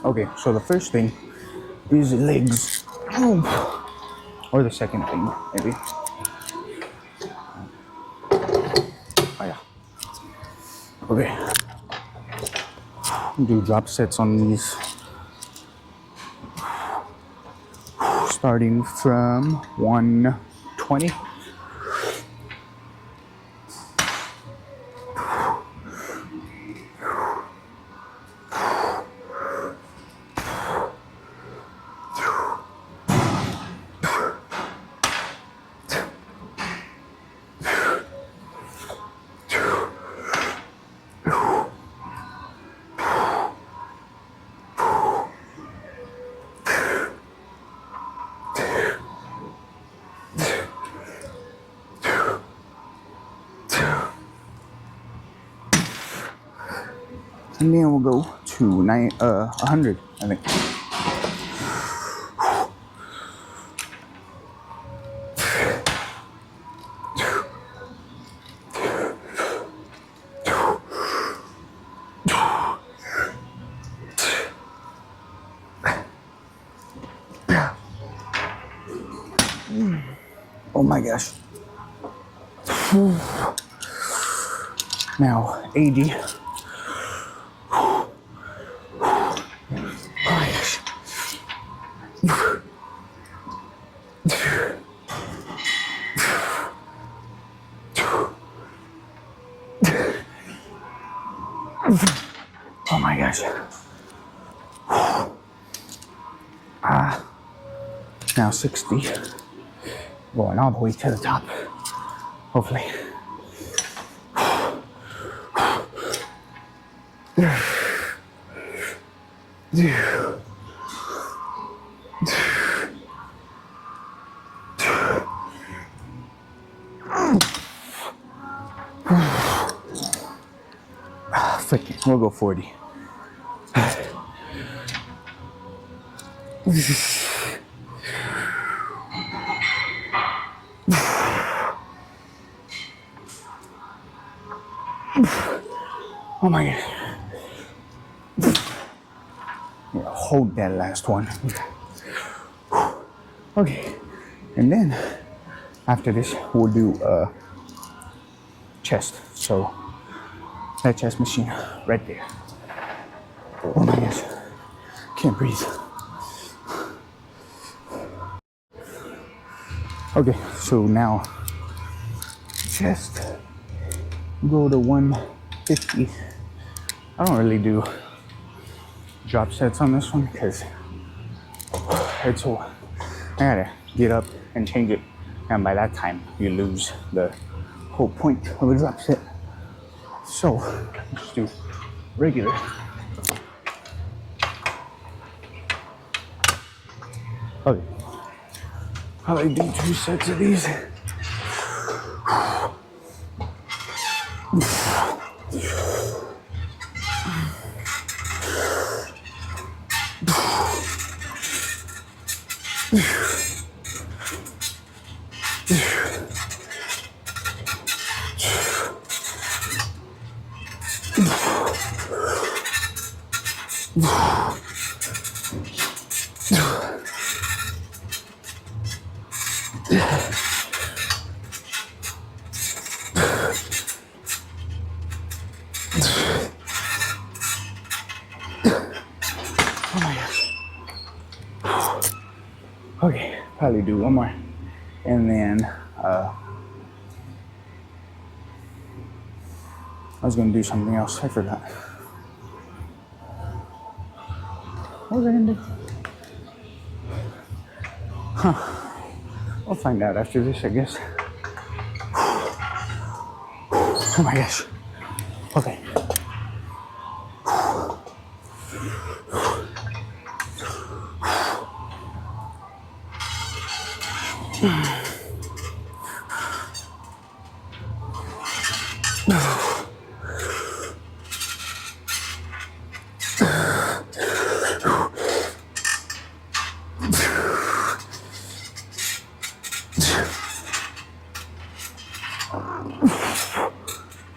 Okay, so the first thing is legs. Or the second thing, maybe. Oh yeah. Okay. Do drop sets on these. Starting from 120. And then we'll go to 100, I think. Oh my gosh. Now, 80. Oh my gosh. Oh my gosh. Now 60. Going all the way to the top. Hopefully. Frick it, we'll go 40. Oh my god. Yeah, hold that last one. Okay. And then after this we'll do chest. So that chest machine right there. Oh my gosh. Can't breathe. Okay, so now chest go to 150. I don't really do drop sets on this one because it's so I gotta get up and change it, and by that time you lose the whole point of a drop set. So just do regular. Okay, probably do 2 sets of these. Oh my gosh. Okay, probably do one more. And then I was gonna do something else. I forgot. What was I gonna do? Huh. We'll find out after this, I guess. Oh my gosh. Okay.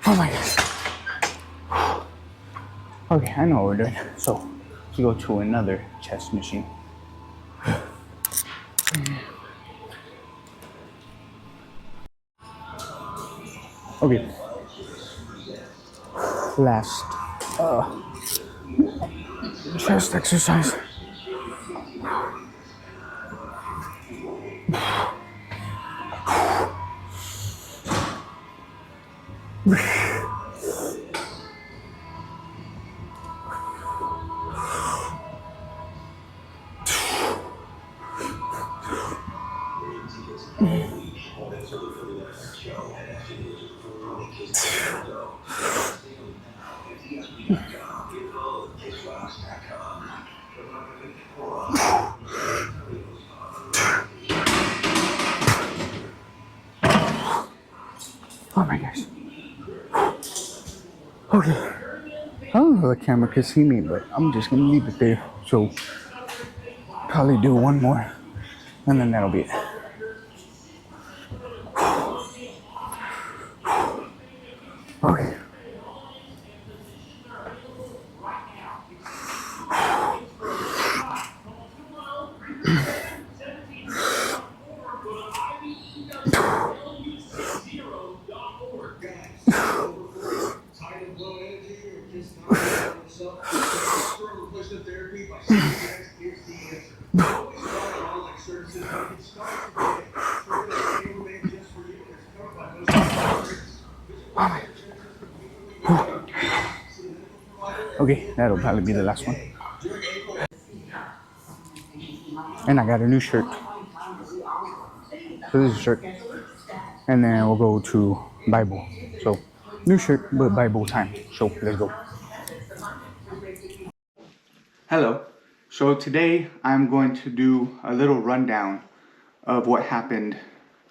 Oh my gosh. Okay, I know what we're doing. So to go to another chest machine. Okay. Last chest exercise. Oh my gosh. Okay. I don't know if the camera can see me, but I'm just gonna leave it there. So probably do one more and then that'll be it. Okay. Okay, that'll probably be the last one. And I got a new shirt. So this is a shirt. And then we'll go to Bible. So new shirt, but Bible time. So let's go. Hello. So today I'm going to do a little rundown of what happened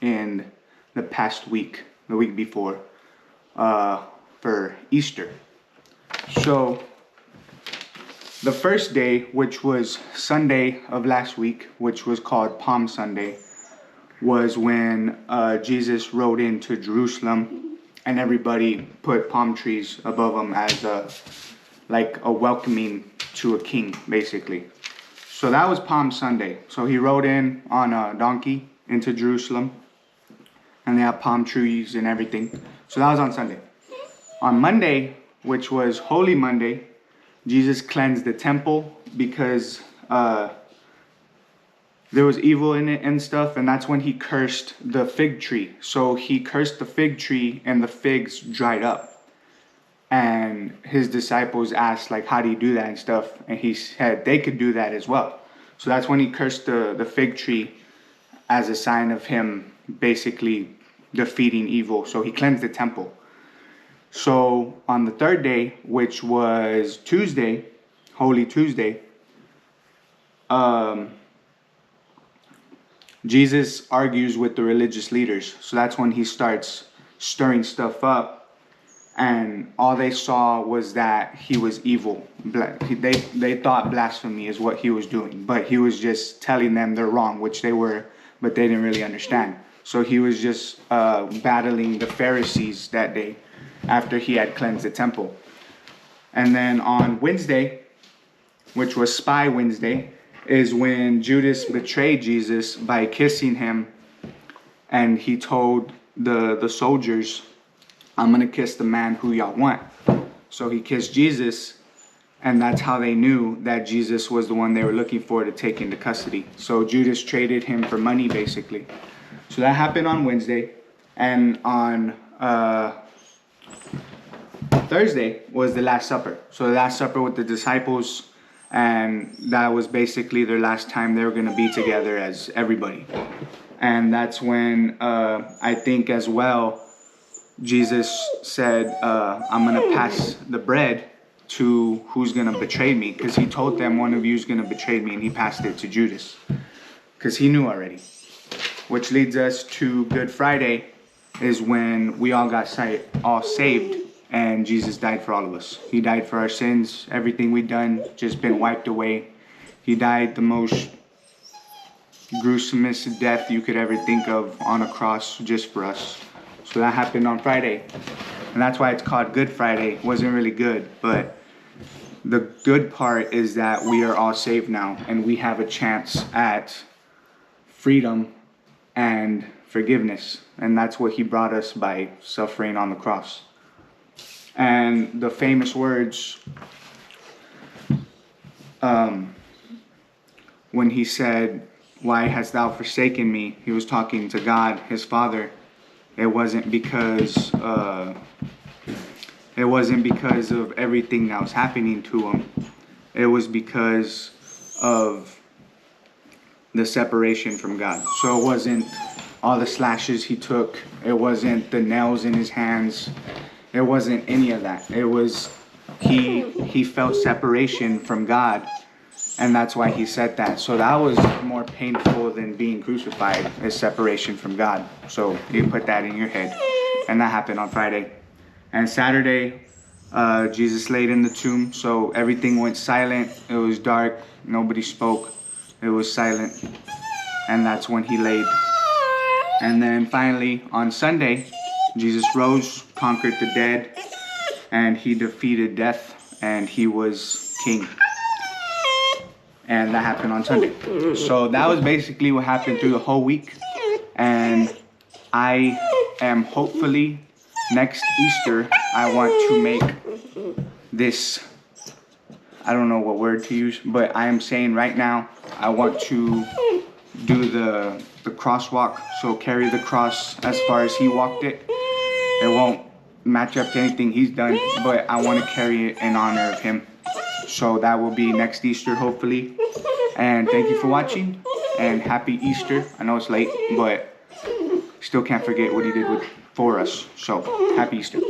in the past week, the week before, for Easter. So the first day, which was Sunday of last week, which was called Palm Sunday, was when Jesus rode into Jerusalem and everybody put palm trees above him as a welcoming to a king, basically. So that was Palm Sunday. So he rode in on a donkey into Jerusalem and they have palm trees and everything. So that was on Sunday. On Monday, which was Holy Monday, Jesus cleansed the temple because there was evil in it and stuff, and that's when he cursed the fig tree. So he cursed the fig tree and the figs dried up. And his disciples asked, like, how do you do that and stuff? And he said they could do that as well. So that's when he cursed the fig tree as a sign of him basically defeating evil. So he cleansed the temple. So on the third day, which was Tuesday, Holy Tuesday, Jesus argues with the religious leaders. So that's when he starts stirring stuff up. And all they saw was that he was evil. They thought blasphemy is what he was doing. But he was just telling them they're wrong, which they were, but they didn't really understand. So he was just battling the Pharisees that day after he had cleansed the temple. And then on Wednesday, which was Spy Wednesday, is when Judas betrayed Jesus by kissing him. And he told the soldiers, I'm going to kiss the man who y'all want. So he kissed Jesus, and that's how they knew that Jesus was the one they were looking for to take into custody. So Judas traded him for money, basically. So that happened on Wednesday. And on Thursday was the Last Supper. So the Last Supper with the disciples, and that was basically their last time they were going to be together as everybody. And that's when I think as well, Jesus said, I'm going to pass the bread to who's going to betray me. Because he told them one of you is going to betray me, and he passed it to Judas. Because he knew already. Which leads us to Good Friday, is when we all got all saved. And Jesus died for all of us. He died for our sins. Everything we've done just been wiped away. He died the most gruesomest death you could ever think of on a cross just for us. So that happened on Friday. And that's why it's called Good Friday. It wasn't really good, but the good part is that we are all saved now, and we have a chance at freedom and forgiveness. And that's what he brought us by suffering on the cross. And the famous words, when he said, "Why hast thou forsaken me?" He was talking to God, his Father. It wasn't because of everything that was happening to him. It was because of the separation from God. So it wasn't all the slashes he took. It wasn't the nails in his hands. It wasn't any of that. It was he felt separation from God, and that's why he said that. So that was more painful than being crucified, is separation from God. So you put that in your head. And that happened on Friday. And Saturday, Jesus laid in the tomb, so everything went silent. It was dark. Nobody spoke. It was silent. And that's when he laid. And then finally, on Sunday, Jesus rose, conquered the dead, and he defeated death, and he was king. And that happened on Sunday. So that was basically what happened through the whole week. And I am hopefully, next Easter, I want to make this, I don't know what word to use, but I am saying right now, I want to do the crosswalk. So carry the cross as far as he walked it. It won't match up to anything he's done, but I want to carry it in honor of him. So that will be next Easter, hopefully. And thank you for watching, and happy Easter. I know it's late, but still can't forget what he did for us. So happy Easter.